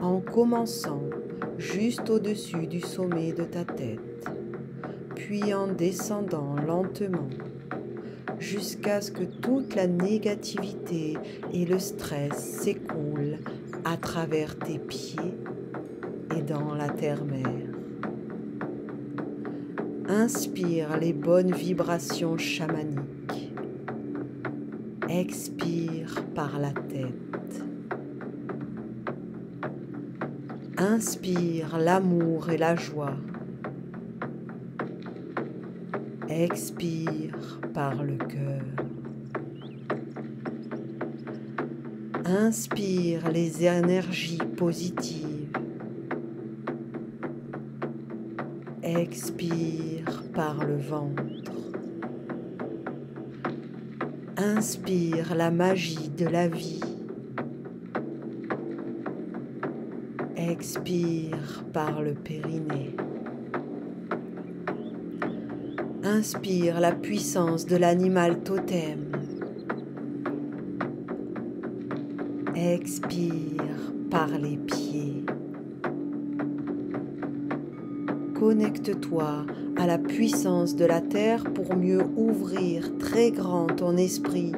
en commençant juste au-dessus du sommet de ta tête, puis en descendant lentement jusqu'à ce que toute la négativité et le stress s'écoulent à travers tes pieds et dans la terre-mère. Inspire les bonnes vibrations chamaniques. Expire par la tête. Inspire l'amour et la joie. Expire par le cœur. Inspire les énergies positives. Expire par le ventre. Inspire la magie de la vie. Expire par le périnée. Inspire la puissance de l'animal totem. Expire par les pieds. Connecte-toi à la puissance de la terre pour mieux ouvrir très grand ton esprit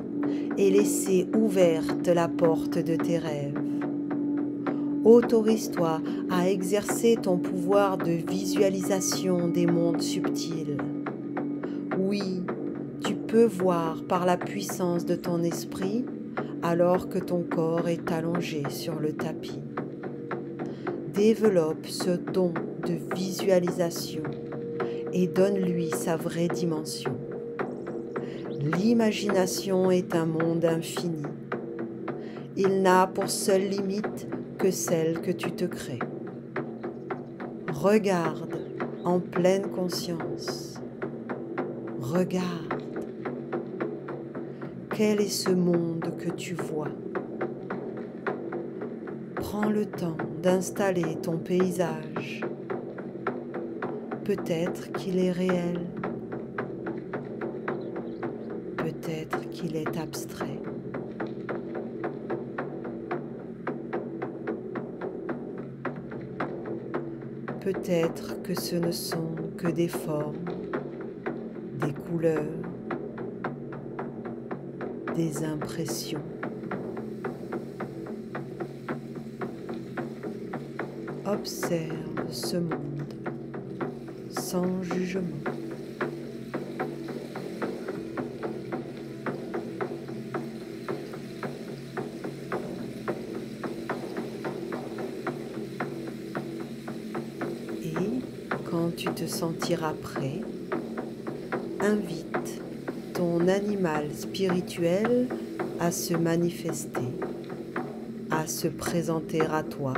et laisser ouverte la porte de tes rêves. Autorise-toi à exercer ton pouvoir de visualisation des mondes subtils. Oui, tu peux voir par la puissance de ton esprit alors que ton corps est allongé sur le tapis. Développe ce don de visualisation et donne-lui sa vraie dimension. L'imagination est un monde infini. Il n'a pour seule limite que celle que tu te crées. Regarde en pleine conscience. Regarde. Quel est ce monde que tu vois? Prends le temps d'installer ton paysage. Peut-être qu'il est réel. Peut-être qu'il est abstrait. Peut-être que ce ne sont que des formes, des couleurs, des impressions. Observe ce monde sans jugement. Et quand tu te sentiras prêt, invite ton animal spirituel à se manifester, à se présenter à toi.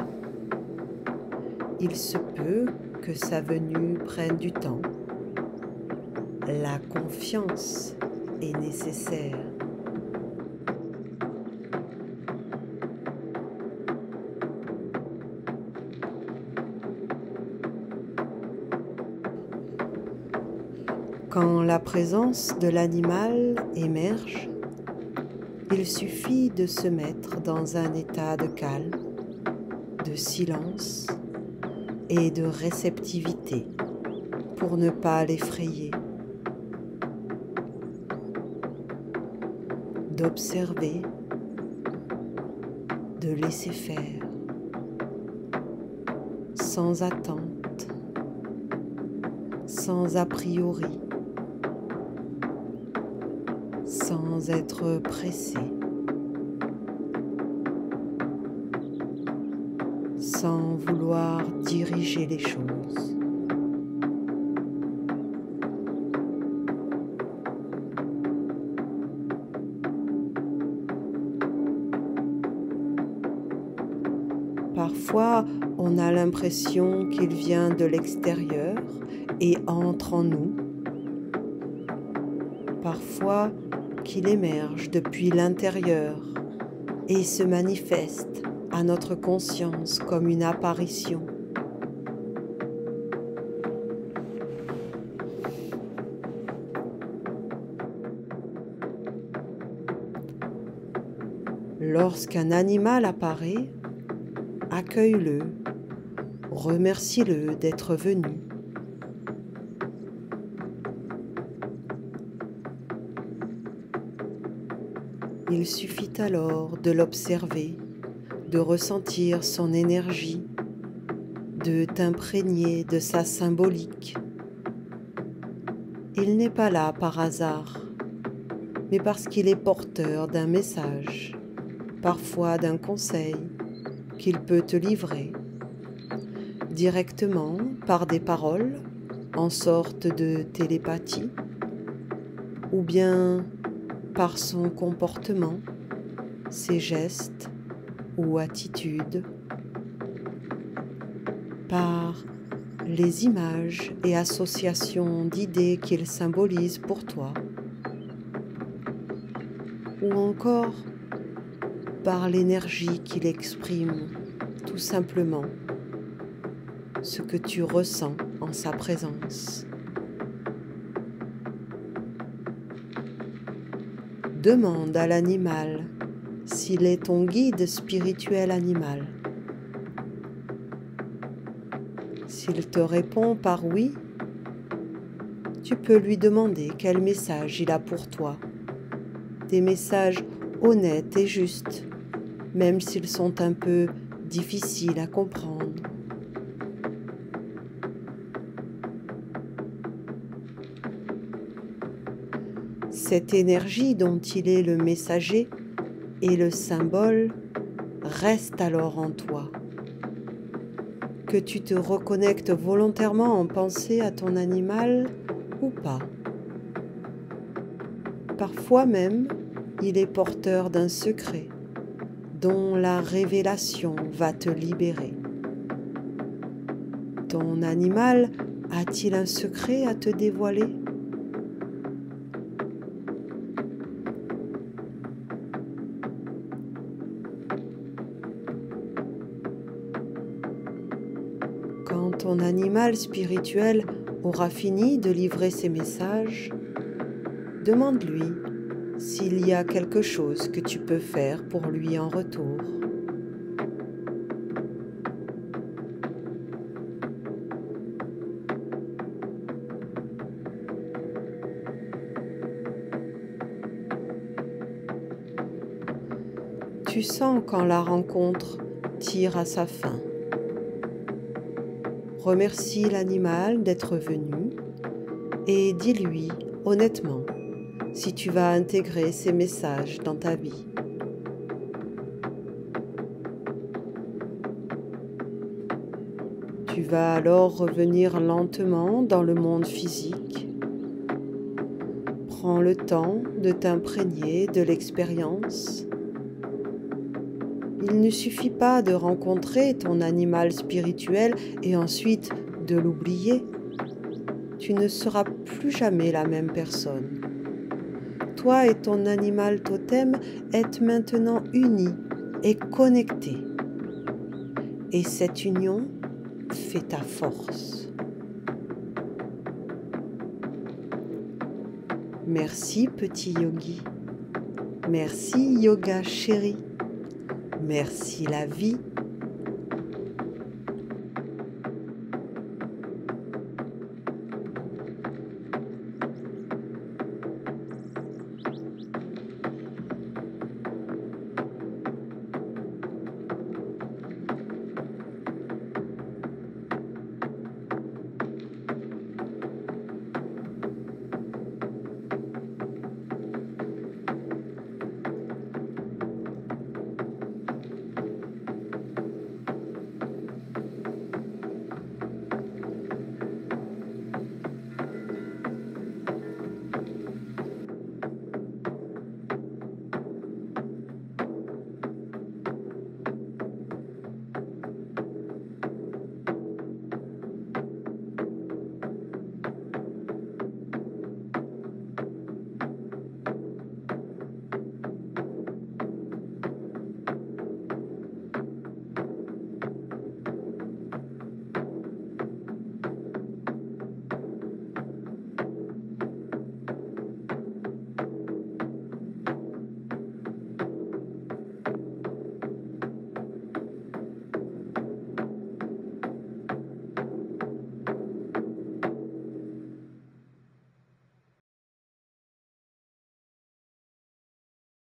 Il se peut que sa venue prenne du temps. La confiance est nécessaire. Quand la présence de l'animal émerge, il suffit de se mettre dans un état de calme, de silence et de réceptivité pour ne pas l'effrayer. D'observer, de laisser faire, sans attente, sans a priori, sans être pressé, sans vouloir diriger les choses. Parfois, on a l'impression qu'il vient de l'extérieur et entre en nous. Parfois, qu'il émerge depuis l'intérieur et se manifeste à notre conscience comme une apparition. Lorsqu'un animal apparaît, accueille-le, remercie-le d'être venu. Il suffit alors de l'observer, de ressentir son énergie, de t'imprégner de sa symbolique. Il n'est pas là par hasard, mais parce qu'il est porteur d'un message, parfois d'un conseil qu'il peut te livrer, directement par des paroles, en sorte de télépathie, ou bien par son comportement, ses gestes ou attitudes, par les images et associations d'idées qu'il symbolise pour toi, ou encore par l'énergie qu'il exprime, tout simplement, ce que tu ressens en sa présence. Demande à l'animal s'il est ton guide spirituel animal. S'il te répond par oui, tu peux lui demander quel message il a pour toi. Des messages honnêtes et justes, même s'ils sont un peu difficiles à comprendre. Cette énergie dont il est le messager et le symbole reste alors en toi. Que tu te reconnectes volontairement en pensée à ton animal ou pas. Parfois même, il est porteur d'un secret dont la révélation va te libérer. Ton animal a-t-il un secret à te dévoiler ? ton animal spirituel aura fini de livrer ses messages, demande-lui s'il y a quelque chose que tu peux faire pour lui en retour. Tu sens quand la rencontre tire à sa fin. Remercie l'animal d'être venu et dis-lui honnêtement si tu vas intégrer ces messages dans ta vie. Tu vas alors revenir lentement dans le monde physique. Prends le temps de t'imprégner de l'expérience. Il ne suffit pas de rencontrer ton animal spirituel et ensuite de l'oublier. Tu ne seras plus jamais la même personne. Toi et ton animal totem êtes maintenant unis et connectés. Et cette union fait ta force. Merci petit yogi. Merci yoga chéri. Merci la vie.